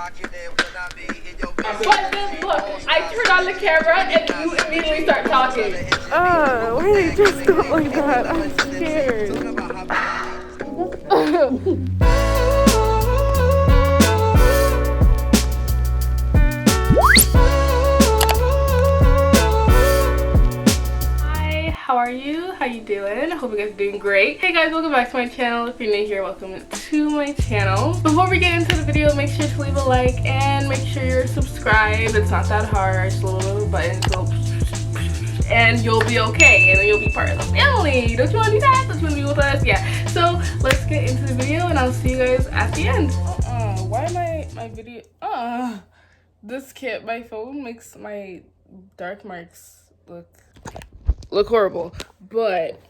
But then look, I turn on the camera and you immediately start talking. Why did you just go like that? I'm scared. How are you? How you doing? I hope you guys are doing great. Hey guys, welcome back to my channel. If you're new here, welcome to my channel. Before we get into the video, make sure to leave a like and make sure you're subscribed. It's not that hard, just a little button, and you'll be okay, and then you'll be part of the family. Don't you want to do that? Don't you want to be with us? Yeah. So let's get into the video, and I'll see you guys at the end. Why am my video? This kit, my phone makes my dark marks look horrible. But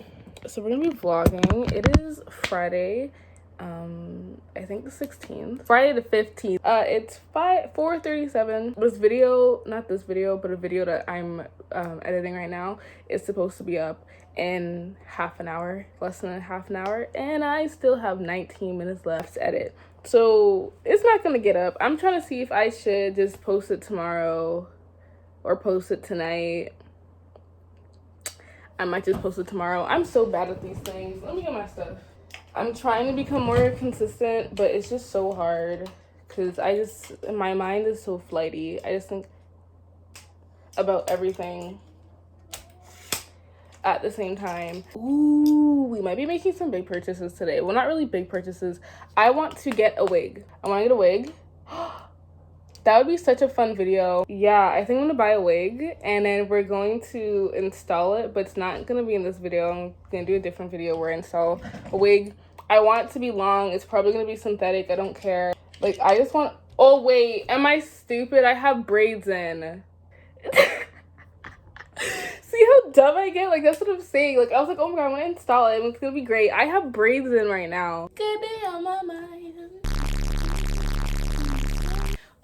so we're gonna be vlogging. It is Friday, I think the 16th, Friday the 15th. It's 4:37. This video, not this video, but a video that I'm editing right now is supposed to be up in half an hour, less than half an hour, and I still have 19 minutes left to edit, so it's not gonna get up. I'm trying to see if I should just post it tomorrow or post it tonight. I might just post it tomorrow. I'm so bad at these things. Let me get my stuff. I'm trying to become more consistent, but it's just so hard because my mind is so flighty. I just think about everything at the same time. Ooh, we might be making some big purchases today. Well, not really big purchases. I want to get a wig. I want to get a wig. That would be such a fun video. Yeah, I think I'm gonna buy a wig and then we're going to install it, but it's not gonna be in this video. I'm gonna do a different video where I install a wig. I want it to be long. It's probably gonna be synthetic. I don't care. Like, I just want, oh wait, am I stupid? I have braids in. See how dumb I get? Like, that's what I'm saying. Like, I was like, oh my god, I wanna install it and it's gonna be great. I have braids in right now. Good day on my mind.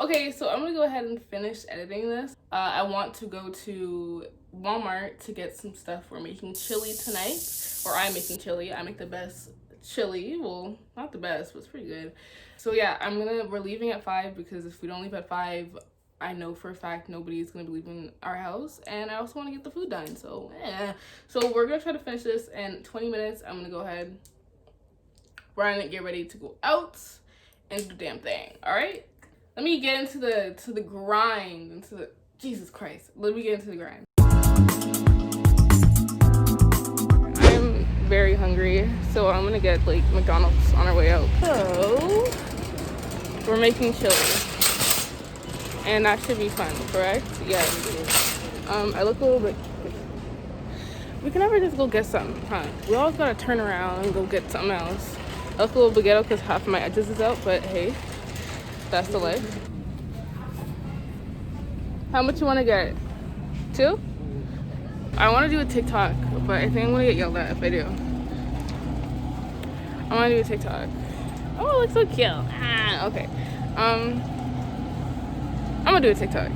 Okay, so I'm gonna go ahead and finish editing this. I want to go to Walmart to get some stuff. We're making chili tonight, or I'm making chili. I make the best chili. Well, not the best, but it's pretty good. So yeah, we're leaving at 5 because if we don't leave at 5, I know for a fact nobody's gonna be leaving our house, and I also want to get the food done. So so we're gonna try to finish this in 20 minutes. I'm gonna go ahead, run and get ready to go out and do the damn thing. All right. Let me get into the grind, Jesus Christ. Let me get into the grind. I'm very hungry, so I'm gonna get like McDonald's on our way out. So we're making chili, and that should be fun, correct? Yeah. I look a little bit. We can never just go get something, huh? We always gotta turn around and go get something else. I look a little bit ghetto because half of my edges is out, but hey. That's the life. How much you want to get? 2? I want to do a TikTok, but I think I'm going to get yelled at if I do. I want to do a TikTok. Oh, it looks so cute. Okay. I'm going to do a TikTok.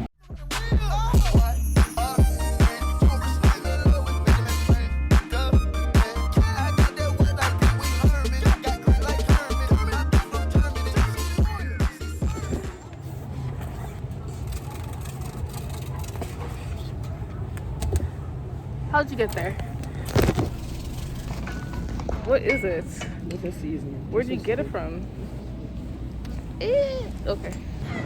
How'd you get there? What is it? It's a seasoning. Where'd you get it from? Okay.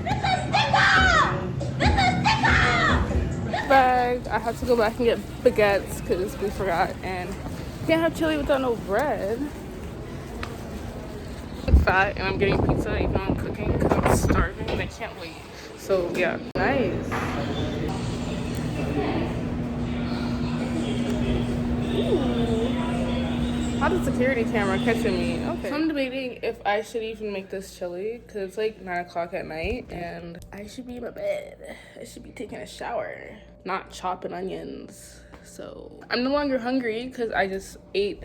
This is sticker! This is sticker! Bag. I have to go back and get baguettes because we forgot, and can't have chili without no bread. I'm fat and I'm getting pizza even though I'm cooking because I'm starving and I can't wait. So yeah. Nice. How did security camera catching me? Okay. So I'm debating if I should even make this chili because it's like 9 o'clock at night and I should be in my bed. I should be taking a shower, not chopping onions. So I'm no longer hungry because I just ate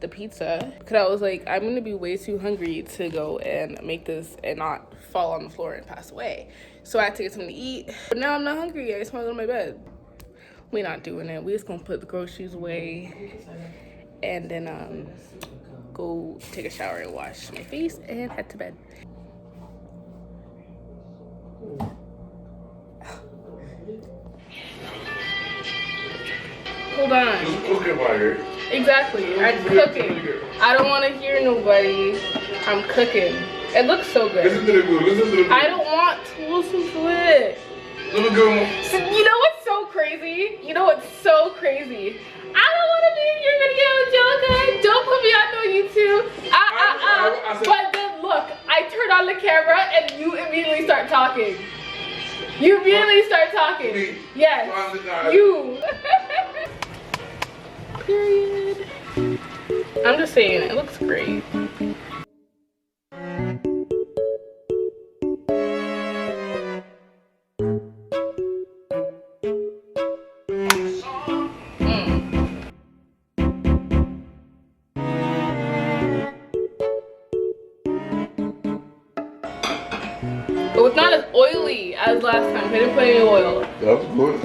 the pizza. Because I was like, I'm gonna be way too hungry to go and make this and not fall on the floor and pass away. So I had to get something to eat. But now I'm not hungry. I just want to go to my bed. We're not doing it. We're just gonna put the groceries away and then go take a shower and wash my face and head to bed. hold on. Just cooking right here. Exactly. I'm cooking. I don't want to hear nobody. I'm cooking. It looks so good. Listen to the good. Listen to the good. I don't want to listen to it. Let me go. So, you know what's so crazy? You know what's so crazy? I don't want to be in your video, Angelica. Don't put me on no YouTube. But then look, I turn on the camera and you immediately start talking. You immediately start talking. Me? Yes. You. Period. I'm just saying, it looks great. But it's not as oily as last time. I didn't put any oil. That's good.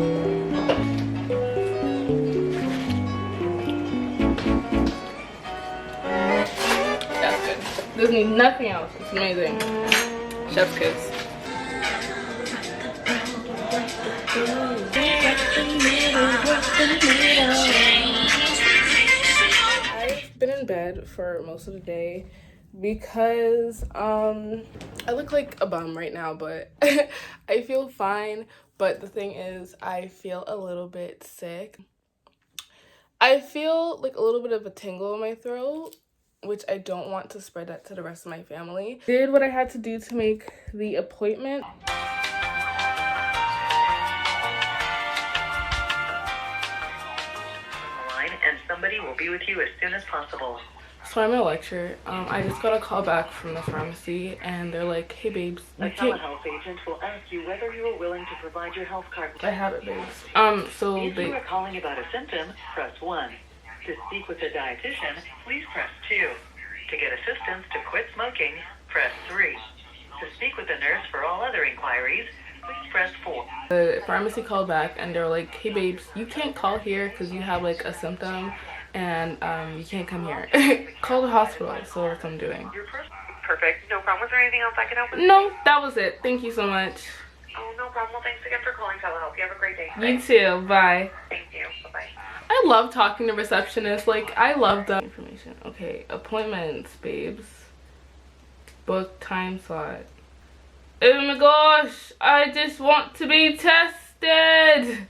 That's good. Doesn't need nothing else. It's amazing. Chef's kiss. I've been in bed for most of the day because I look like a bum right now, but I feel fine. But the thing is, I feel a little bit sick. I feel like a little bit of a tingle in my throat, which I don't want to spread that to the rest of my family. Did what I had to do to make the appointment. And somebody will be with you as soon as possible. So I'm in a lecture. I just got a call back from the pharmacy and they're like, hey babes, you A can't. telehealth agent will ask you whether you are willing to provide your health card. I have it, babes. So If you they, are calling about a symptom, press 1. To speak with a dietitian, please press 2. To get assistance to quit smoking, press 3. To speak with a nurse for all other inquiries, please press 4. the pharmacy called back and they're like, hey babes, you can't call here because you have like a symptom and you can't come here. Call the hospital. So that's what I'm doing. Perfect. No problem. Was there anything else I could help with? No, that was it. Thank you so much. Oh, no problem. Well, thanks again for calling telehealth. You have a great day. You too. Bye. Thank you. Bye-bye. I love talking to receptionists. Like, I love the information. Okay, appointments, babes. Book time slot. Oh my gosh, I just want to be tested.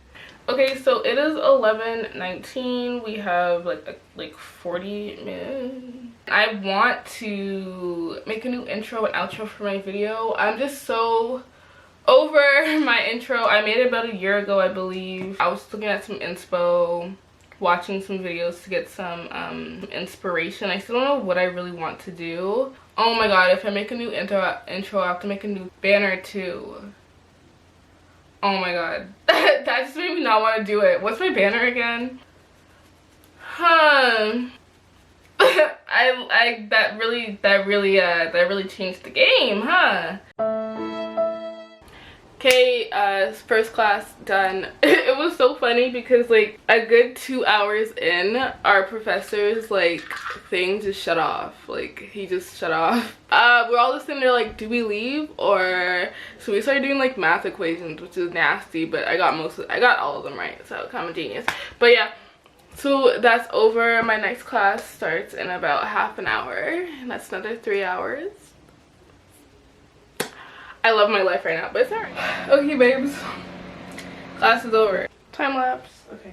Okay, so it is 11:19. We have like 40 minutes. I want to make a new intro and outro for my video. I'm just so over my intro. I made it about a year ago, I believe. I was looking at some inspo, watching some videos to get some inspiration. I still don't know what I really want to do. Oh my god, if I make a new intro, I have to make a new banner too. Oh my god. That just made me not want to do it. What's my banner again? That really changed the game, huh? Okay, first class done. It was so funny because like a good 2 hours in, our professor's like thing just shut off. Like he just shut off. We're all just sitting there like, do we leave or so we started doing like math equations, which is nasty, but I got all of them right, so I'm a genius. But yeah, so that's over. My next class starts in about half an hour, and that's another 3 hours. I love my life right now, but it's alright. Okay, babes. Class is over. Time lapse. Okay.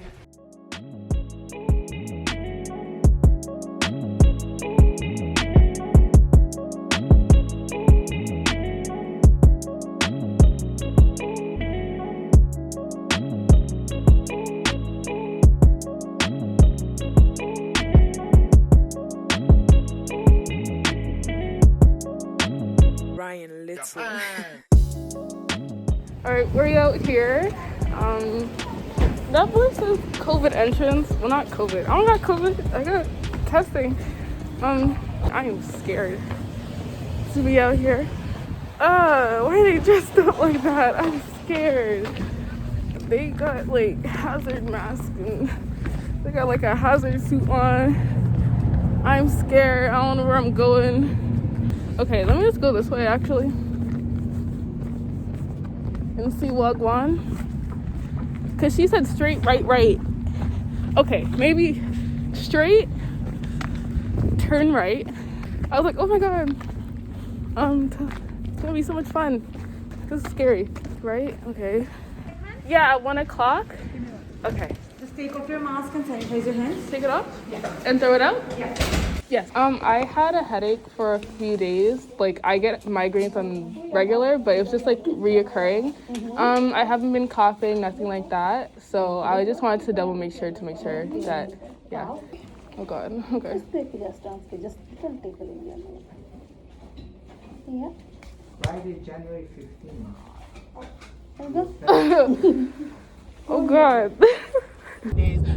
Alright, we're out here. That one says COVID entrance. Well, not COVID. I don't got COVID. I got testing. I am scared to be out here. Why are they dressed up like that? I'm scared. They got like hazard masks and they got like a hazard suit on. I'm scared. I don't know where I'm going. Okay, let me just go this way actually and see Wagwan, because she said straight right. Okay, maybe straight, turn right. I was like, oh my god, it's gonna be so much fun. This is scary, right? Okay. Yeah, at 1 o'clock. Okay. Just take off your mask and sanitize your hands. Take it off? Yeah. And throw it out? Yeah. Yes. I had a headache for a few days. Like, I get migraines on regular, but it was just like reoccurring. I haven't been coughing, nothing like that. So I just wanted to double make sure that, yeah. Oh god. Okay. Friday, January 15th. Oh god.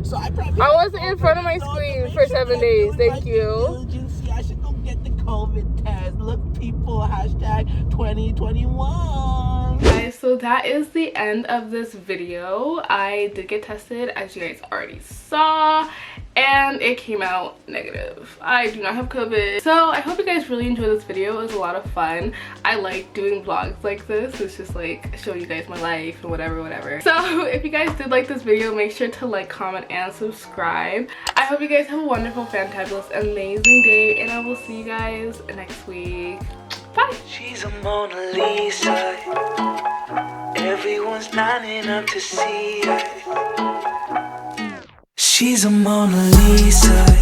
So I wasn't in front of my screen for 7 days. Thank you. I should go get the COVID test. Look, people, hashtag 2021. Guys, so that is the end of this video. I did get tested, as you guys already saw, and it came out negative. I do not have COVID. So I hope you guys really enjoyed this video. It was a lot of fun. I like doing vlogs like this. It's just like showing you guys my life and whatever. So if you guys did like this video, make sure to like, comment, and subscribe. I hope you guys have a wonderful, fantabulous, amazing day, and I will see you guys next week. Bye. She's a Mona Lisa. Everyone's lining up to see her. She's a Mona Lisa.